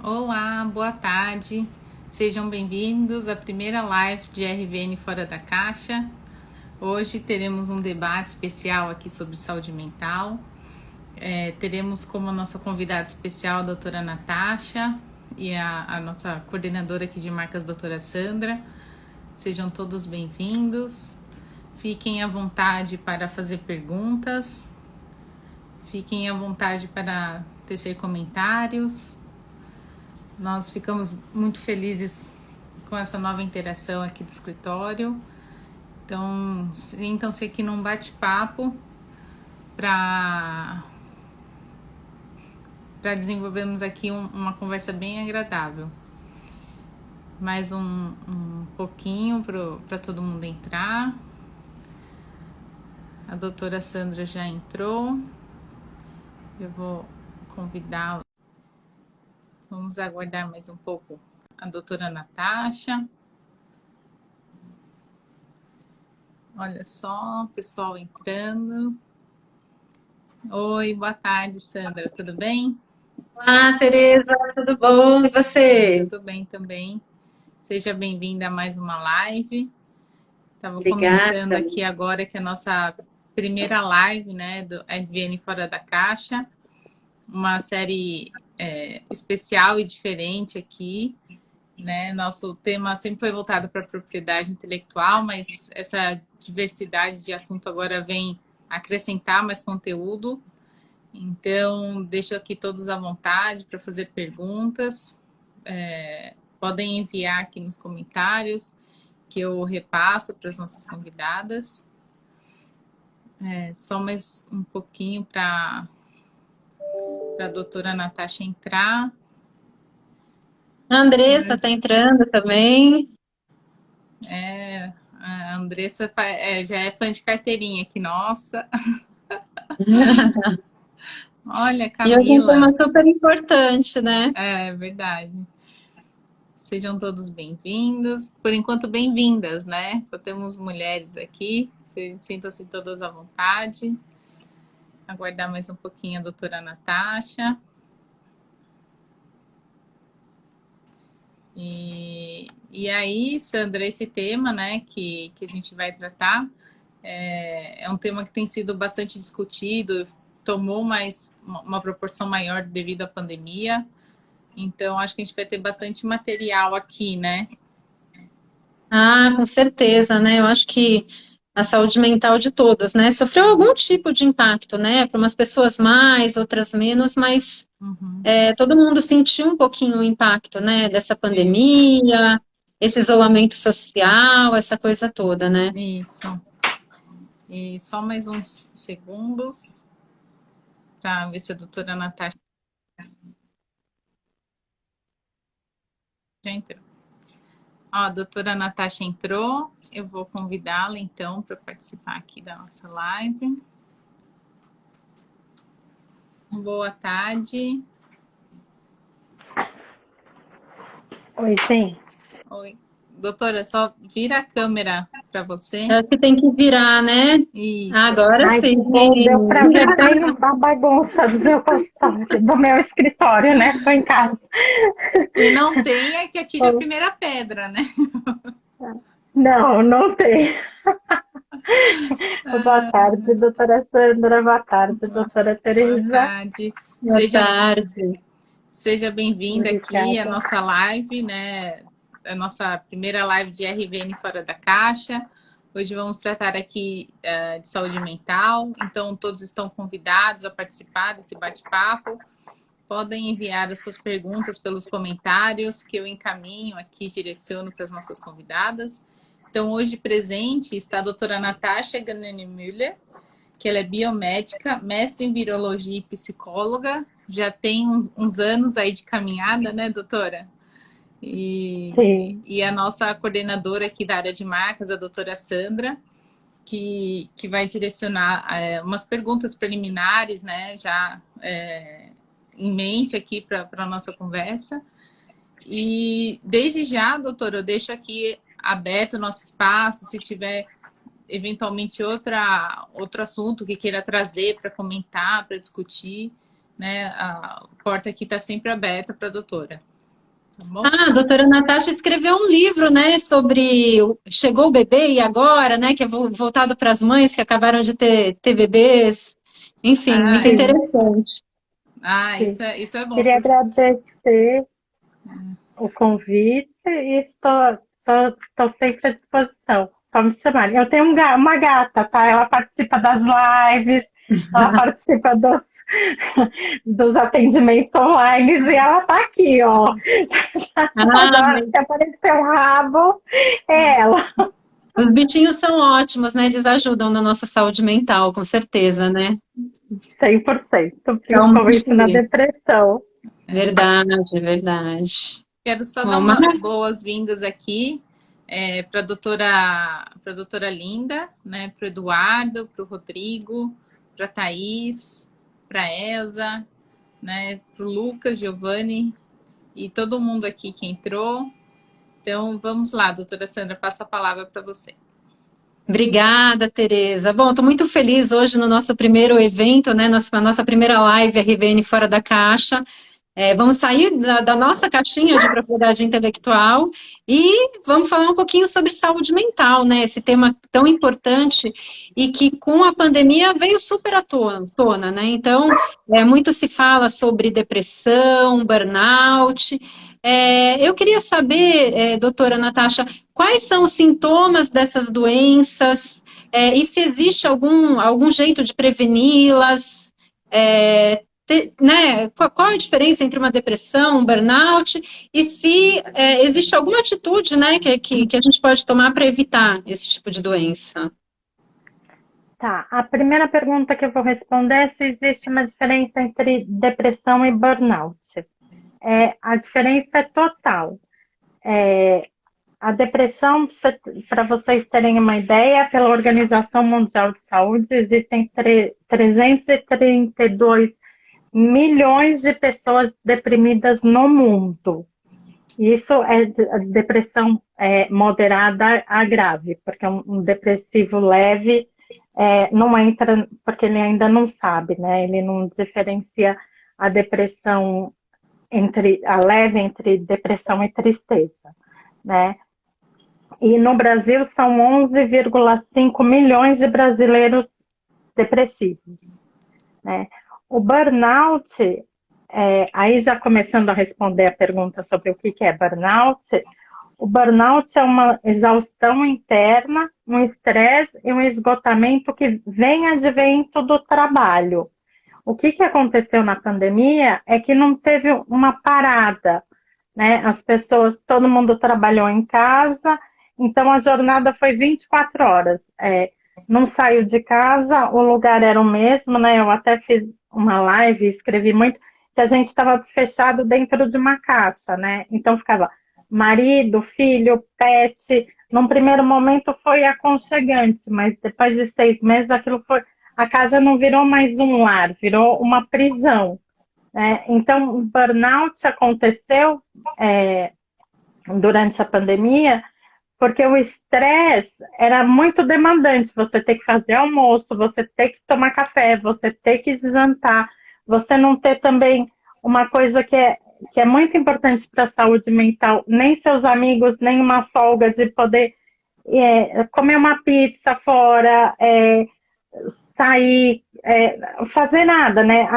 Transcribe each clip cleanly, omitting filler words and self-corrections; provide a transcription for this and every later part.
Olá, boa tarde. Sejam bem-vindos à primeira live de RVN Fora da Caixa. Hoje teremos um debate especial aqui sobre saúde mental. Teremos como nossa convidada especial a doutora Natasha e a nossa coordenadora aqui de marcas, doutora Sandra. Sejam todos bem-vindos. Fiquem à vontade para fazer perguntas. Fiquem à vontade para tecer comentários. Nós ficamos muito felizes com essa nova interação aqui do escritório. Então, sintam-se aqui num bate-papo para desenvolvermos aqui uma conversa bem agradável. Mais um pouquinho para todo mundo entrar. A doutora Sandra já entrou. Eu vou convidá-la. Vamos aguardar mais um pouco a doutora Natasha. Olha só, pessoal entrando. Oi, boa tarde, Sandra, tudo bem? Olá, Tereza, tudo bom? E você? Tudo bem também. Seja bem-vinda a mais uma live. Estava comentando Obrigada. aqui agora que a nossa primeira live, né, do RVN Fora da Caixa, uma série especial e diferente aqui, né? Nosso tema sempre foi voltado para a propriedade intelectual, mas essa diversidade de assunto agora vem acrescentar mais conteúdo. Então, deixo aqui todos à vontade para fazer perguntas. Podem enviar aqui nos comentários, que eu repasso para as nossas convidadas. Só mais um pouquinho para a doutora Natasha entrar. A Andressa está entrando também. A Andressa já é fã de carteirinha aqui, nossa. Olha, E hoje é um Camila. tema super importante, né? É verdade. Sejam todos bem-vindos. Por enquanto, bem-vindas, né? Só temos mulheres aqui. Sintam-se todas à vontade. Aguardar mais um pouquinho a doutora Natasha. E aí, Sandra, esse tema, né, que a gente vai tratar é um tema que tem sido bastante discutido, tomou uma proporção maior devido à pandemia. Então, acho que a gente vai ter bastante material aqui, né? Ah, com certeza, né? Eu acho que a saúde mental de todos, né? Sofreu algum tipo de impacto, né? Para umas pessoas mais, outras menos, mas Uhum. todo mundo sentiu um pouquinho o impacto, né? Dessa Isso, pandemia, esse isolamento social, essa coisa toda, né? isso. E só mais uns segundos para ver se a doutora Natasha já entrou. Ó, a doutora Natasha entrou, eu vou convidá-la então para participar aqui da nossa live. Boa tarde. Oi, gente. Oi. Doutora, só vira a câmera para você. Eu acho que tem que virar, né? Isso. Agora Ai, sim. que bom, deu para ver bem a bagunça do meu consultório, do meu escritório, né? Tô em casa. E não tenha que atire a primeira pedra, né? Não, não tem. Boa tarde, doutora Sandra. Boa tarde, Boa, doutora boa Teresa. tarde. Boa Seja, tarde. seja bem-vinda aqui à Obrigada. nossa live, né? A nossa primeira live de RVN Fora da Caixa. Hoje vamos tratar aqui de saúde mental, então todos estão convidados a participar desse bate-papo. Podem enviar as suas perguntas pelos comentários que eu encaminho aqui, direciono para as nossas convidadas. Então, hoje presente está a doutora Natasha Ganani Müller, que ela é biomédica, mestre em virologia e psicóloga, já tem uns anos aí de caminhada, né, doutora? Sim. E a nossa coordenadora aqui da área de marcas, a doutora Sandra, que vai direcionar umas perguntas preliminares, né, já em mente aqui para a nossa conversa. E desde já, doutora, eu deixo aqui aberto o nosso espaço, se tiver eventualmente outro assunto que queira trazer para comentar, para discutir, né? A porta aqui está sempre aberta para a doutora. tá bom? Ah, a doutora Natasha escreveu um livro, né, sobre chegou o bebê e agora, né, que é voltado para as mães que acabaram de ter bebês. Enfim, Ah, muito é. Sim, interessante. Ah, sim. isso é bom, Queria porque agradecer o convite e estou sempre à disposição. Só me chamarem. Eu tenho uma gata, tá? Ela participa das lives, ela participa dos atendimentos online e ela tá aqui, ó. Ah, Se aparecer um rabo, é ela. os bichinhos são ótimos, né? Eles ajudam na nossa saúde mental, com certeza, né? 100%, Então, principalmente na depressão. verdade, verdade. quero só dar Bom, uma boas-vindas aqui para doutora Linda, né, para o Eduardo, para o Rodrigo, para a Thaís, para a Elza, né, para o Lucas, Giovanni e todo mundo aqui que entrou. Então, vamos lá, doutora Sandra, passo a palavra para você. obrigada, Tereza. Bom, estou muito feliz hoje no nosso primeiro evento, né? Na nossa primeira live RVN Fora da Caixa. Vamos sair da nossa caixinha de propriedade intelectual e vamos falar um pouquinho sobre saúde mental, né? Esse tema tão importante e que com a pandemia veio super à tona, né? Então, muito se fala sobre depressão, burnout. Eu queria saber, doutora Natasha, quais são os sintomas dessas doenças, e se existe algum jeito de preveni-las? Né, qual é a diferença entre uma depressão, um burnout, e se existe alguma atitude, né, que a gente pode tomar para evitar esse tipo de doença? Tá, a primeira pergunta que eu vou responder é se existe uma diferença entre depressão e burnout. A diferença é total. A depressão, para vocês terem uma ideia, pela Organização Mundial de Saúde, existem 332 milhões de pessoas deprimidas no mundo. Isso é depressão moderada a grave, porque um depressivo leve não entra, porque ele ainda não sabe, né? Ele não diferencia a depressão a leve entre depressão e tristeza, né? E no Brasil são 11,5 milhões de brasileiros depressivos, né? O burnout, aí já começando a responder a pergunta sobre o que é burnout, o burnout é uma exaustão interna, um estresse e um esgotamento que vem advento do trabalho. O que aconteceu na pandemia é que não teve uma parada, né? As pessoas, todo mundo trabalhou em casa, então a jornada foi 24 horas. Não saiu de casa, o lugar era o mesmo, né? Eu até fiz uma live, escrevi muito, que a gente estava fechado dentro de uma caixa, né? Então ficava marido, filho, pet. Num primeiro momento foi aconchegante, mas depois de 6 meses aquilo foi. A casa não virou mais um lar, virou uma prisão, né? Então, o burnout aconteceu durante a pandemia porque o estresse era muito demandante. Você ter que fazer almoço, você ter que tomar café, você ter que jantar, você não ter também uma coisa que é muito importante para a saúde mental, nem seus amigos, nem uma folga de poder comer uma pizza fora, sair, fazer nada, né?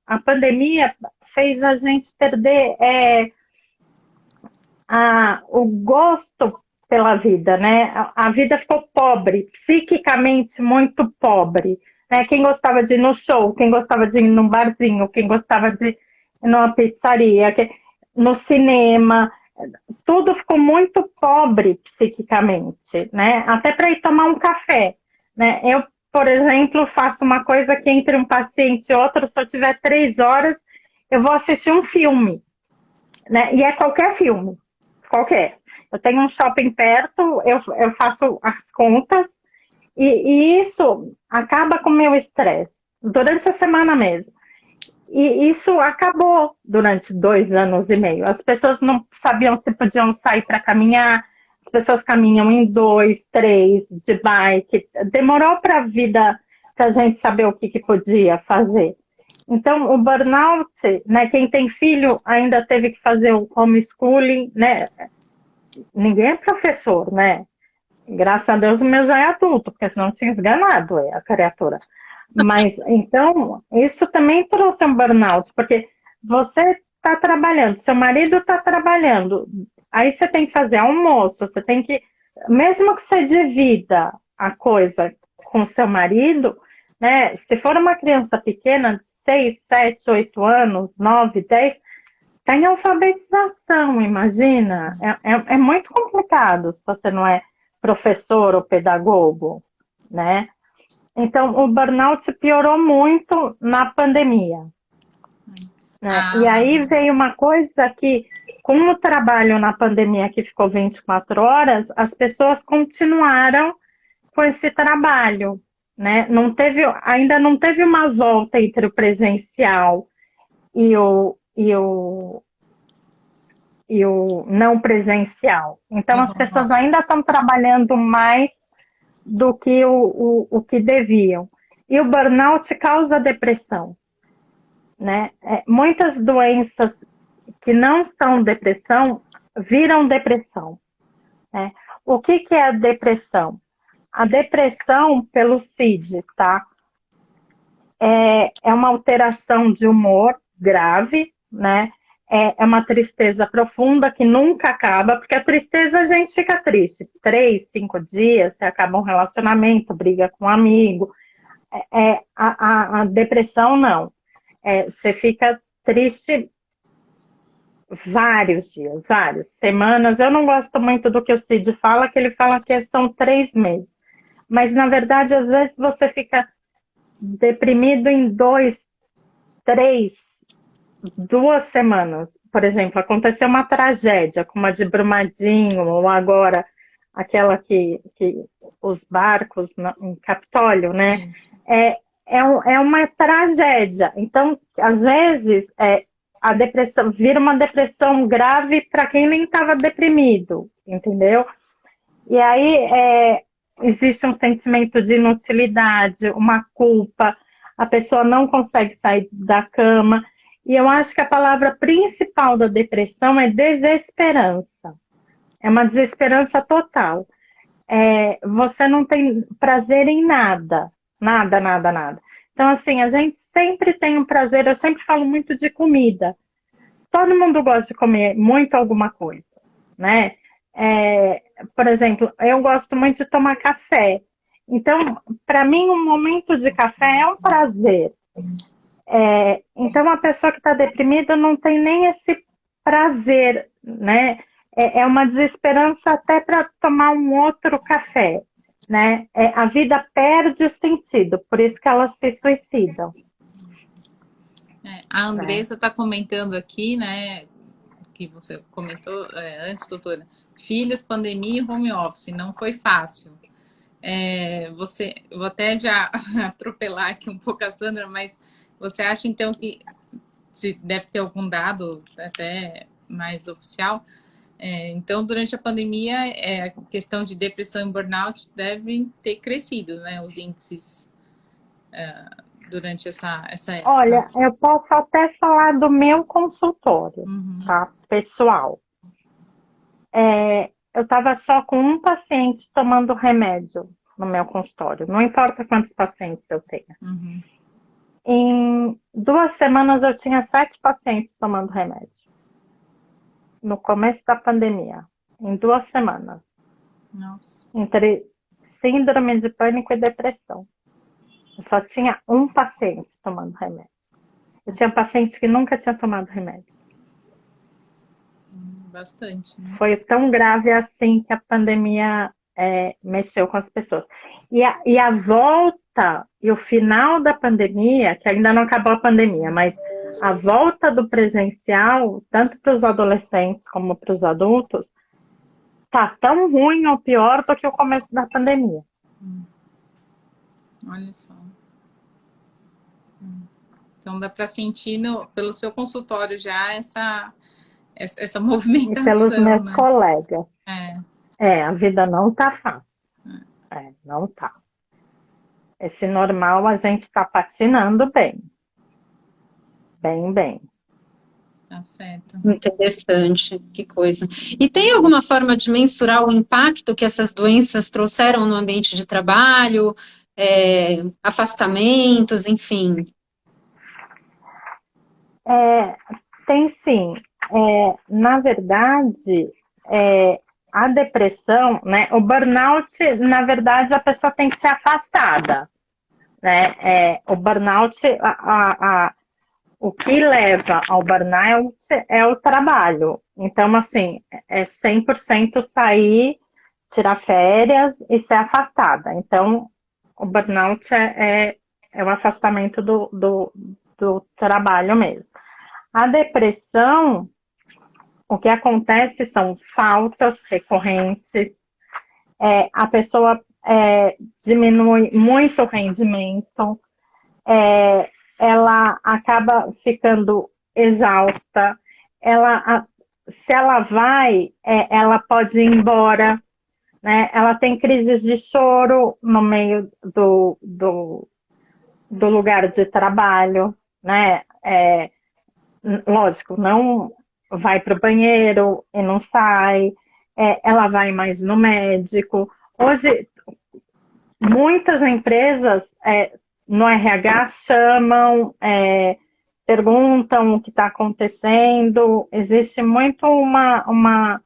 A pandemia fez a gente perder o gosto pela vida, né? A vida ficou pobre, psiquicamente muito pobre. Né? Quem gostava de ir no show, quem gostava de ir num barzinho, quem gostava de ir numa pizzaria, no cinema, tudo ficou muito pobre psiquicamente, né? Até para ir tomar um café, né? Eu, por exemplo, faço uma coisa que entre um paciente e outro, se eu tiver 3 horas, eu vou assistir um filme, né? E é qualquer filme, qualquer. Eu tenho um shopping perto, eu faço as contas e isso acaba com o meu estresse durante a semana mesmo. E isso acabou durante 2 anos e meio. As pessoas não sabiam se podiam sair para caminhar, as pessoas caminham em 2, 3, de bike. Demorou para a vida, para a gente saber o que podia fazer. Então, o burnout, né, quem tem filho ainda teve que fazer o homeschooling, né? Ninguém é professor, né? Graças a Deus o meu já é adulto, porque senão eu tinha esganado a criatura. Mas, então, isso também trouxe um burnout, porque você está trabalhando, seu marido está trabalhando, aí você tem que fazer almoço, você tem que, mesmo que você divida a coisa com seu marido, né? Se for uma criança pequena, de 6, 7, 8 anos, 9, 10, está em alfabetização, imagina. É muito complicado se você não é professor ou pedagogo, né? Então, o burnout se piorou muito na pandemia, né? E Ah, aí veio uma coisa que, com o trabalho na pandemia que ficou 24 horas, as pessoas continuaram com esse trabalho, né? Ainda não teve uma volta entre o presencial e o não presencial. e Então, o as home pessoas office. ainda estão trabalhando mais do que o que deviam. E o burnout causa depressão, né? Muitas doenças que não são depressão viram depressão, né? O que é a depressão? A depressão, pelo CID, tá? É uma alteração de humor grave, né? É uma tristeza profunda que nunca acaba, porque a tristeza a gente fica triste. 3, 5 dias, você acaba um relacionamento, briga com um amigo. A depressão, não. Você fica triste vários dias, várias semanas. Eu não gosto muito do que o Cid fala, que ele fala que são 3 meses. Mas, na verdade, às vezes você fica deprimido em 2, 3, 2 semanas. Por exemplo, aconteceu uma tragédia, como a de Brumadinho, ou agora aquela que os barcos em Capitólio, né? Isso. É uma tragédia. Então, às vezes, a depressão vira uma depressão grave para quem nem estava deprimido, entendeu? E aí existe um sentimento de inutilidade, uma culpa, a pessoa não consegue sair da cama. E eu acho que a palavra principal da depressão é desesperança. É uma desesperança total. Você não tem prazer em nada. Nada, nada, nada. Então, assim, a gente sempre tem um prazer. Eu sempre falo muito de comida. Todo mundo gosta de comer muito alguma coisa, né? Por exemplo, eu gosto muito de tomar café. Então, para mim, um momento de café é um prazer. Então, a pessoa que está deprimida não tem nem esse prazer, né? É uma desesperança até para tomar um outro café, né? A vida perde o sentido, por isso que elas se suicidam. A Né? Andressa está comentando aqui, né? Que você comentou antes, doutora. Filhos, pandemia e home office, não foi fácil. Eu vou até já atropelar aqui um pouco a Sandra, mas você acha então que se deve ter algum dado até mais oficial? Então, durante a pandemia, a questão de depressão e burnout devem ter crescido, né? Os índices durante essa época. Olha, eu posso até falar do meu consultório, Uhum, tá? Pessoal. Eu estava só com um paciente tomando remédio no meu consultório. Não importa quantos pacientes eu tenha. uhum. Em 2 semanas eu tinha 7 pacientes tomando remédio. No começo da pandemia. Em 2 semanas. Nossa. Entre síndrome de pânico e depressão. Eu só tinha um paciente tomando remédio. Eu tinha paciente que nunca tinha tomado remédio. Bastante, né? Foi tão grave assim que a pandemia mexeu com as pessoas. E a volta e o final da pandemia, que ainda não acabou a pandemia, mas a volta do presencial, tanto para os adolescentes como para os adultos, tá tão ruim ou pior do que o começo da pandemia. Olha só. Então dá para sentir pelo seu consultório já essa E pelos movimentação, meus né? colegas. A vida não tá fácil. Não tá. Esse normal a gente está patinando bem. bem, bem. Tá certo. Interessante, que coisa. E tem alguma forma de mensurar o impacto que essas doenças trouxeram no ambiente de trabalho, afastamentos, enfim? Tem sim. Na verdade, a depressão, né? O burnout, na verdade, a pessoa tem que ser afastada, né? O burnout, o que leva ao burnout é o trabalho. Então, assim, é 100% sair, tirar férias e ser afastada. Então, o burnout é o afastamento do trabalho mesmo. A depressão, o que acontece são faltas recorrentes, a pessoa diminui muito o rendimento, ela acaba ficando exausta, se ela vai, ela pode ir embora, né? Ela tem crises de choro no meio do lugar de trabalho, né? Lógico, não vai para o banheiro e não sai, ela vai mais no médico. Hoje, muitas empresas no RH chamam, perguntam o que está acontecendo. Existe muito uma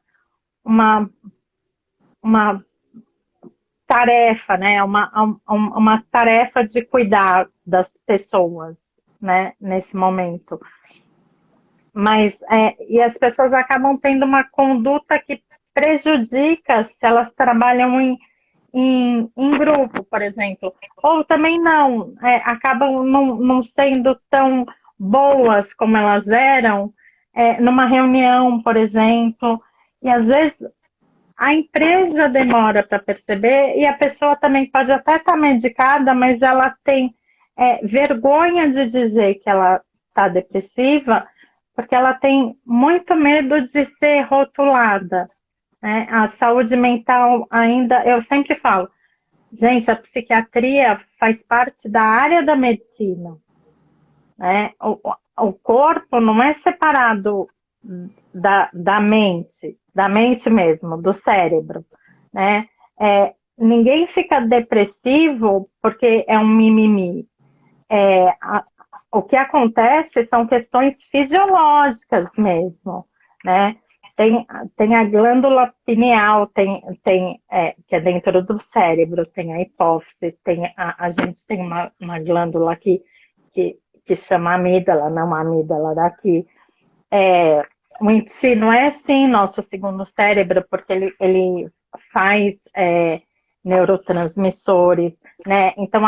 tarefa, né? Uma tarefa de cuidar das pessoas, né? Nesse momento. Mas, e as pessoas acabam tendo uma conduta que prejudica se elas trabalham em grupo, por exemplo. Ou também não, acabam não sendo tão boas como elas eram numa reunião, por exemplo. E às vezes a empresa demora para perceber e a pessoa também pode até estar medicada, mas ela tem vergonha de dizer que ela está depressiva, porque ela tem muito medo de ser rotulada, né? A saúde mental ainda, eu sempre falo, gente, a psiquiatria faz parte da área da medicina, né? O corpo não é separado da mente mesmo, do cérebro, né? Ninguém fica depressivo porque é um mimimi. O que acontece são questões fisiológicas mesmo, né? Tem a glândula pineal, que é dentro do cérebro, tem a hipófise, a gente tem uma glândula aqui que chama amígdala, não a amígdala daqui. O intestino é sim nosso segundo cérebro, porque ele faz neurotransmissores, né? Então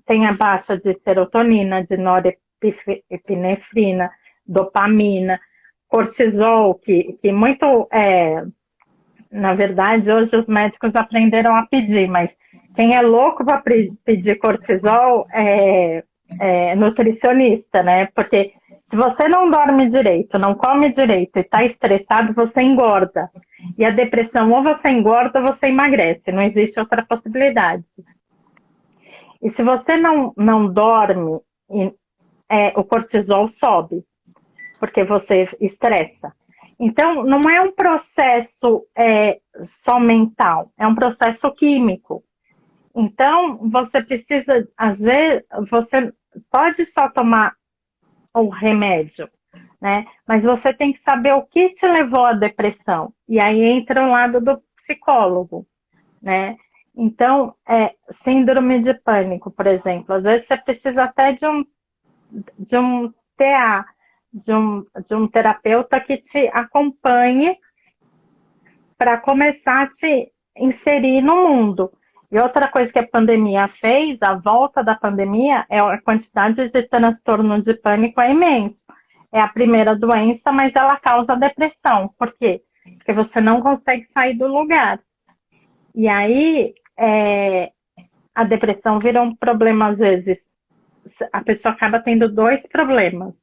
tem a baixa de serotonina, de norepinefrina, dopamina, cortisol, que muito, na verdade, hoje os médicos aprenderam a pedir, mas quem é louco para pedir cortisol é nutricionista, né? Porque se você não dorme direito, não come direito e está estressado, você engorda. E a depressão, ou você engorda ou você emagrece, não existe outra possibilidade. E se você não dorme, o cortisol sobe, porque você estressa. Então, não é um processo só mental, é um processo químico. Então, você precisa, às vezes, você pode só tomar o remédio, né? Mas você tem que saber o que te levou à depressão. E aí entra o lado do psicólogo, né? Então, síndrome de pânico, por exemplo, às vezes você precisa até de um TA, de um terapeuta que te acompanhe para começar a te inserir no mundo. E outra coisa que a pandemia fez, a volta da pandemia, a quantidade de transtorno de pânico é imenso. É a primeira doença, mas ela causa depressão. Por quê? Porque você não consegue sair do lugar. E aí, a depressão vira um problema, às vezes, a pessoa acaba tendo dois problemas,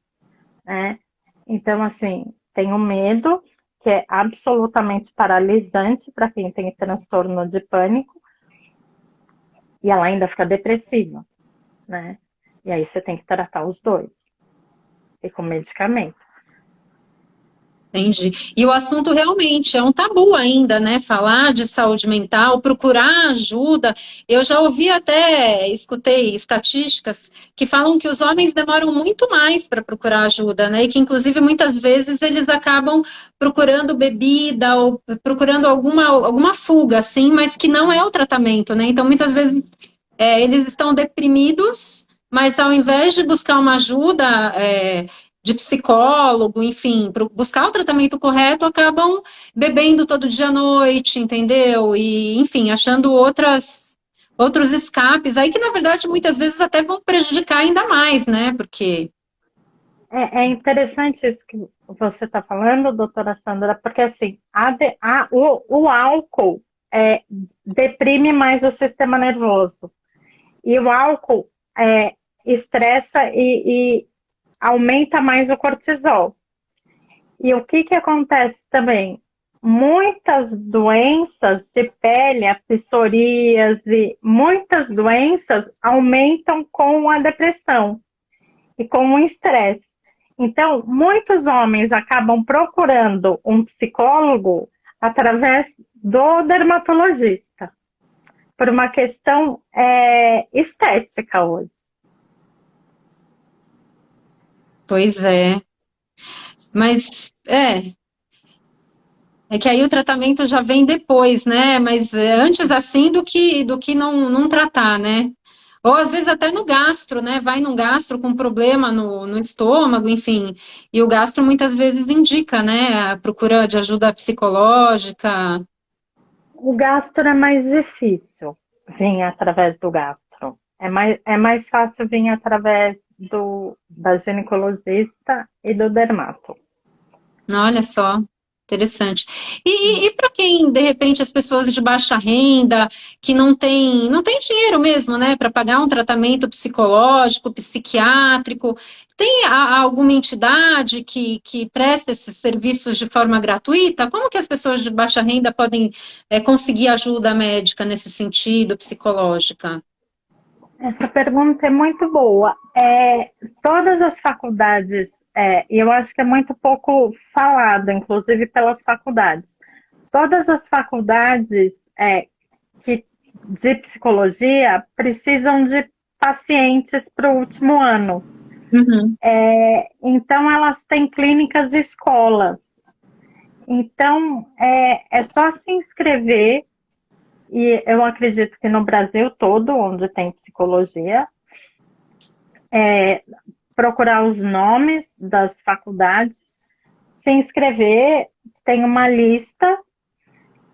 né? Então, assim, tem o medo, que é absolutamente paralisante para quem tem transtorno de pânico, e ela ainda fica depressiva, né? E aí você tem que tratar os dois. e com medicamento. Entendi. E o assunto realmente é um tabu ainda, né? Falar de saúde mental, procurar ajuda. Eu já ouvi até, escutei estatísticas que falam que os homens demoram muito mais para procurar ajuda, né? E que, inclusive, muitas vezes eles acabam procurando bebida ou procurando alguma fuga, assim, mas que não é o tratamento, né? Então, muitas vezes, eles estão deprimidos, mas ao invés de buscar uma ajuda, de psicólogo, enfim, buscar o tratamento correto, acabam bebendo todo dia à noite, entendeu? E, enfim, achando outros escapes, aí que, na verdade, muitas vezes até vão prejudicar ainda mais, né? Porque... É interessante isso que você está falando, doutora Sandra, porque assim, o álcool deprime mais o sistema nervoso. E o álcool estressa e aumenta mais o cortisol. E o que acontece também? Muitas doenças de pele, a psoríase, muitas doenças aumentam com a depressão e com o estresse. Então, muitos homens acabam procurando um psicólogo através do dermatologista, por uma questão estética hoje. Pois é. Mas, é que aí o tratamento já vem depois, né? Mas antes assim do que não tratar, né? Ou às vezes até no gastro, né? Vai num gastro com problema no estômago, enfim. E o gastro muitas vezes indica, né? A procura de ajuda psicológica. O gastro é mais difícil vir através do gastro. É mais fácil vir através da ginecologista e do dermato. Olha só, interessante. E para quem, de repente, as pessoas de baixa renda, que não tem dinheiro mesmo, né, para pagar um tratamento psicológico, psiquiátrico, tem alguma entidade que presta esses serviços de forma gratuita? Como que as pessoas de baixa renda podem conseguir ajuda médica nesse sentido, psicológica? Essa pergunta é muito boa. Todas as faculdades, e eu acho que é muito pouco falado, inclusive pelas faculdades, todas as faculdades de psicologia precisam de pacientes para o último ano. Uhum. Então, elas têm clínicas escolas. Então, é só se inscrever, e eu acredito que no Brasil todo, onde tem psicologia, procurar os nomes das faculdades, se inscrever, tem uma lista,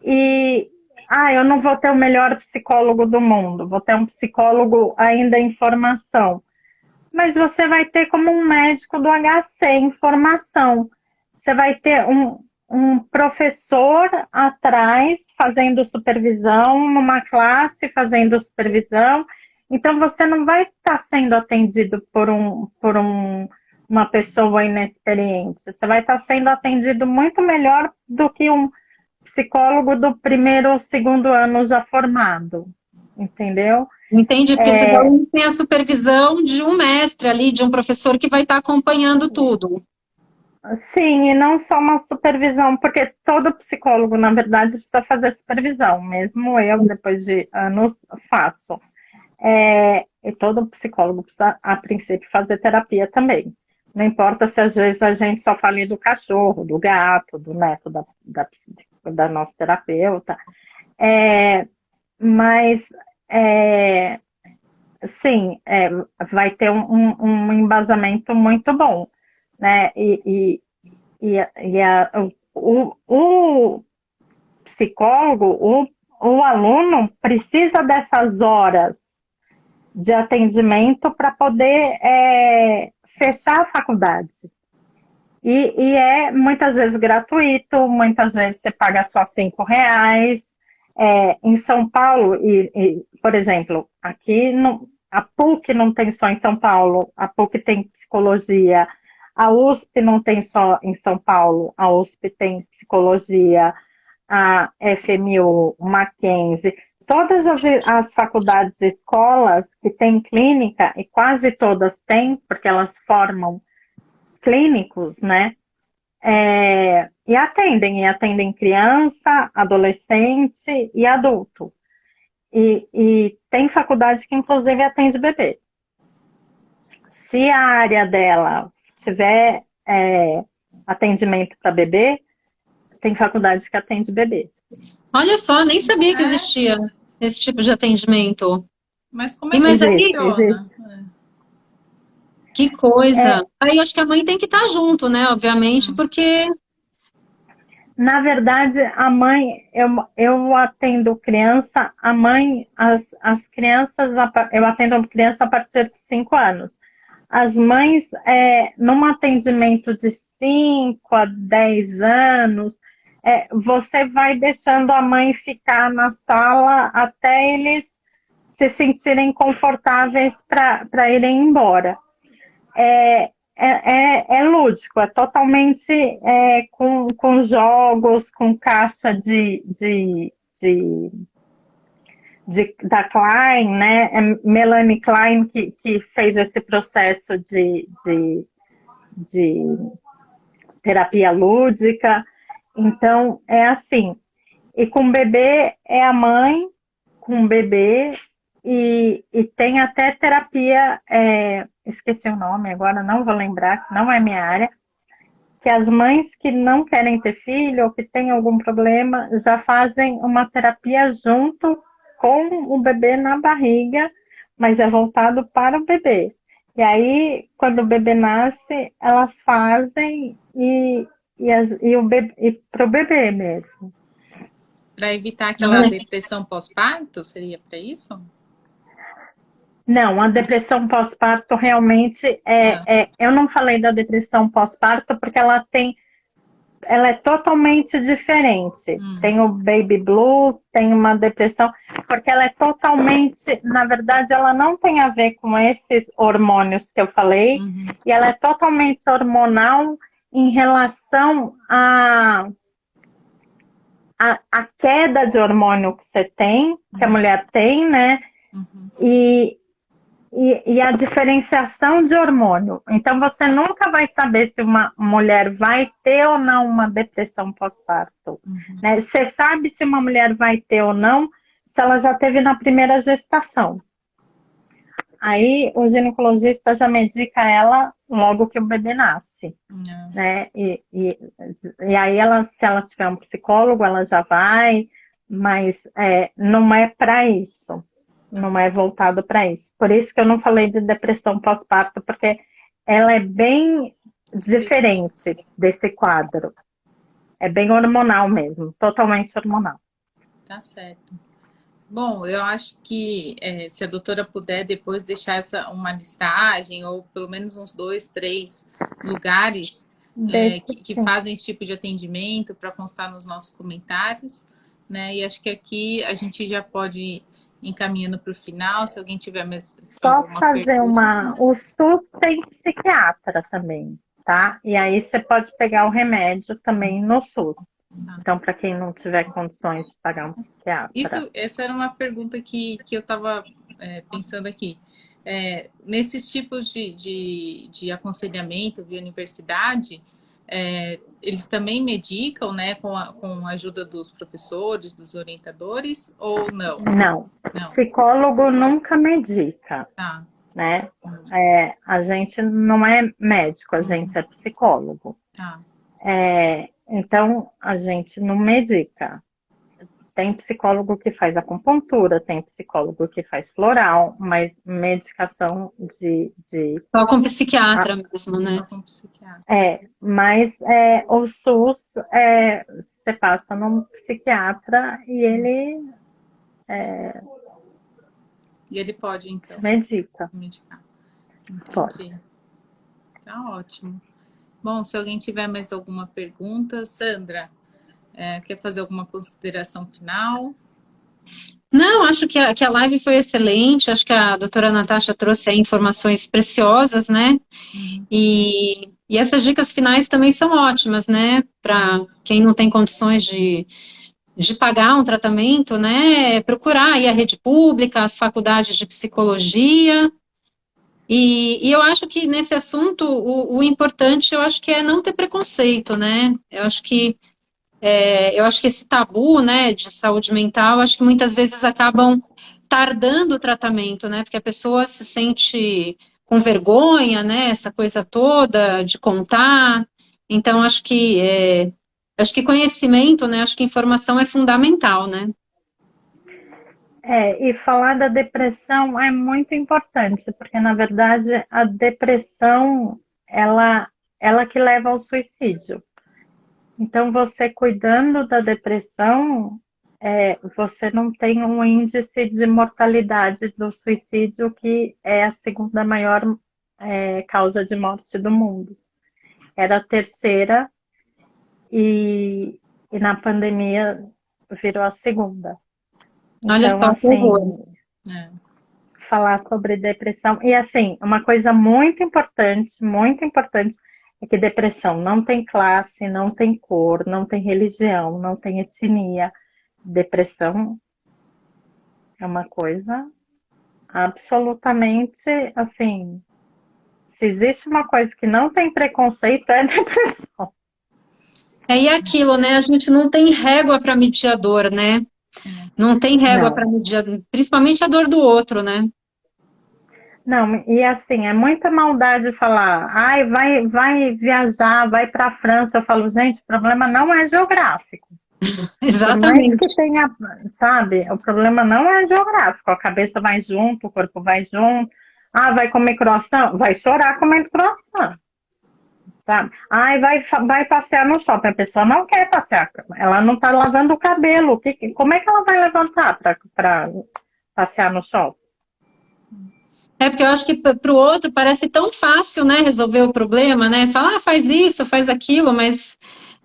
e eu não vou ter o melhor psicólogo do mundo, vou ter um psicólogo ainda em formação. Mas você vai ter como um médico do HC em formação. Você vai ter um professor atrás fazendo supervisão, numa classe fazendo supervisão. Então, você não vai estar sendo atendido por uma pessoa inexperiente. Você vai estar sendo atendido muito melhor do que um psicólogo do primeiro ou segundo ano já formado. Entendeu? Entendi, porque esse aluno tem a supervisão de um mestre ali, de um professor que vai estar acompanhando tudo. Sim, e não só uma supervisão, porque todo psicólogo, na verdade, precisa fazer supervisão, mesmo eu, depois de anos, faço. E todo psicólogo precisa, a princípio, fazer terapia também. Não importa se às vezes a gente só fala do cachorro, do gato, do neto da nossa terapeuta. Mas, sim, vai ter um embasamento muito bom, né? O psicólogo, o aluno precisa dessas horas de atendimento para poder fechar a faculdade. E é muitas vezes gratuito, muitas vezes você paga só R$ 5. Em São Paulo, por exemplo, aqui a PUC não tem só em São Paulo, a PUC tem psicologia, a USP não tem só em São Paulo, a USP tem psicologia, a FMU, o Mackenzie, todas as faculdades e escolas que têm clínica, e quase todas têm, porque elas formam clínicos, né? E atendem criança, adolescente e adulto. E tem faculdade que, inclusive, atende bebê. Se a área dela tiver atendimento para bebê, tem faculdade que atende bebê. Olha só, nem sabia que existia esse tipo de atendimento. Mas como é que funciona? Que coisa. Aí eu acho que a mãe tem que estar junto, né? Obviamente, porque... Na verdade, a mãe, eu atendo criança, a mãe, as crianças, eu atendo criança a partir de 5 anos. As mães, num atendimento de 5 a 10 anos, você vai deixando a mãe ficar na sala até eles se sentirem confortáveis para irem embora. É lúdico, é totalmente com jogos, com caixa da Klein, né? É Melanie Klein que fez esse processo de terapia lúdica. Então, é assim. E com bebê, é a mãe com bebê e tem até terapia, esqueci o nome agora, não vou lembrar, não é minha área, que as mães que não querem ter filho ou que têm algum problema já fazem uma terapia junto com o bebê na barriga, mas é voltado para o bebê. E aí, quando o bebê nasce, elas fazem para o bebê mesmo. Para evitar aquela depressão pós-parto, seria para isso? Não, a depressão pós-parto realmente eu não falei da depressão pós-parto porque ela é totalmente diferente. Tem o baby blues, tem uma depressão, porque ela é totalmente, na verdade, ela não tem a ver com esses hormônios que eu falei, e ela é totalmente hormonal em relação a queda de hormônio que você tem, que a mulher tem, né? E a diferenciação de hormônio. Então, você nunca vai saber se uma mulher vai ter ou não uma depressão pós-parto. Né? Você sabe se uma mulher vai ter ou não se ela já teve na primeira gestação. Aí, o ginecologista já medica ela logo que o bebê nasce. Né? E aí, se ela tiver um psicólogo, ela já vai, mas não é para isso. Não é voltado para isso. Por isso que eu não falei de depressão pós-parto, porque ela é bem diferente desse quadro. É bem hormonal mesmo, totalmente hormonal. Tá certo. Bom, eu acho que se a doutora puder depois deixar uma listagem, ou pelo menos uns 2, 3 lugares que fazem esse tipo de atendimento para constar nos nossos comentários, né? E acho que aqui a gente já pode ir encaminhando para o final, se alguém tiver mais só fazer o SUS tem psiquiatra também, tá? E aí você pode pegar o remédio também no SUS. Então, para quem não tiver condições de pagar um psiquiatra. Essa era uma pergunta que eu estava pensando aqui. Nesses tipos de aconselhamento via universidade, eles também medicam, né, com a ajuda dos professores, dos orientadores, ou não? Não. Psicólogo nunca medica. Tá. Né? A gente não é médico, a gente é psicólogo. Tá. Então, a gente não medica. Tem psicólogo que faz acupuntura, tem psicólogo que faz floral, mas medicação de... Só com psiquiatra mesmo, né? Só com psiquiatra. Mas o SUS, você passa num psiquiatra e ele... E ele pode, então, medicar. Entendi. Pode. Tá ótimo. Bom, se alguém tiver mais alguma pergunta, Sandra, quer fazer alguma consideração final? Não, acho que a live foi excelente, acho que a doutora Natasha trouxe aí informações preciosas, né? E essas dicas finais também são ótimas, né? Para quem não tem condições de pagar um tratamento, né? Procurar aí a rede pública, as faculdades de psicologia. E eu acho que nesse assunto o importante, eu acho que é não ter preconceito, né? Eu acho que esse tabu, né, de saúde mental, acho que muitas vezes acabam tardando o tratamento, né? Porque a pessoa se sente com vergonha, né? Essa coisa toda de contar. Então, acho que conhecimento, né? Acho que informação é fundamental, né? E falar da depressão é muito importante, porque na verdade a depressão ela que leva ao suicídio. Então, você cuidando da depressão, você não tem um índice de mortalidade do suicídio, que é a segunda maior causa de morte do mundo. Era a terceira e na pandemia virou a segunda. Olha Então, só que horror. assim, É. falar sobre depressão. E assim, uma coisa muito importante, é que depressão não tem classe, não tem cor, não tem religião, não tem etnia. Depressão é uma coisa absolutamente assim. Se existe uma coisa que não tem preconceito, é depressão. E aquilo, né? A gente não tem régua para medir a dor, né? Não tem régua para Não. medir, principalmente a dor do outro, né? Não, e assim, é muita maldade falar, ai, vai viajar, vai para a França. Eu falo, gente, o problema não é geográfico. Por mais que Exatamente. tenha, sabe, o problema não é geográfico. A cabeça vai junto, o corpo vai junto. Ah, vai comer croissant? Vai chorar comendo croissant. Sabe? Ai, vai passear no shopping. A pessoa não quer passear. Ela não está lavando o cabelo. Como é que ela vai levantar para passear no shopping? É porque eu acho que para o outro parece tão fácil, né, resolver o problema, né? Falar, faz isso, faz aquilo, mas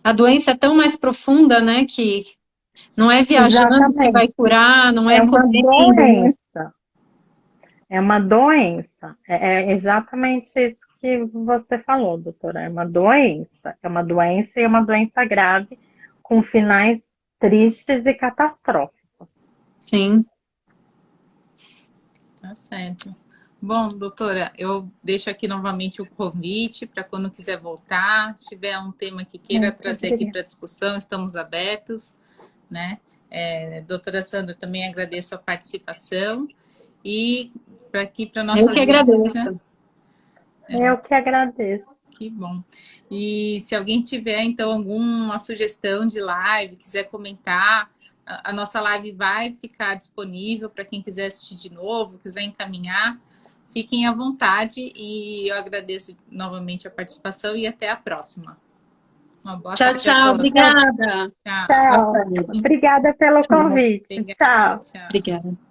a doença é tão mais profunda, né, que não é viajando que vai Exatamente. curar, não é É uma comendo, né? doença. É uma doença. É exatamente isso que você falou, doutora. É uma doença. É uma doença e é uma doença grave, com finais tristes e catastróficos. Sim. Tá certo. Bom, doutora, eu deixo aqui novamente o convite para quando quiser voltar, se tiver um tema que queira Muito trazer aqui obrigada. para discussão, estamos abertos, né? Doutora Sandra, também agradeço a participação e para aqui para Eu nossa que audiência, agradeço. Eu que agradeço. que bom. E se alguém tiver então alguma sugestão de live, quiser comentar, a nossa live vai ficar disponível para quem quiser assistir de novo, quiser encaminhar. Fiquem à vontade e eu agradeço novamente a participação e até a próxima. Uma boa Tchau, tarde a tchau. todos. Obrigada. Tchau. Boa Tchau. tarde. Obrigada pelo Tchau. convite. Obrigada. Tchau. Tchau. Obrigada.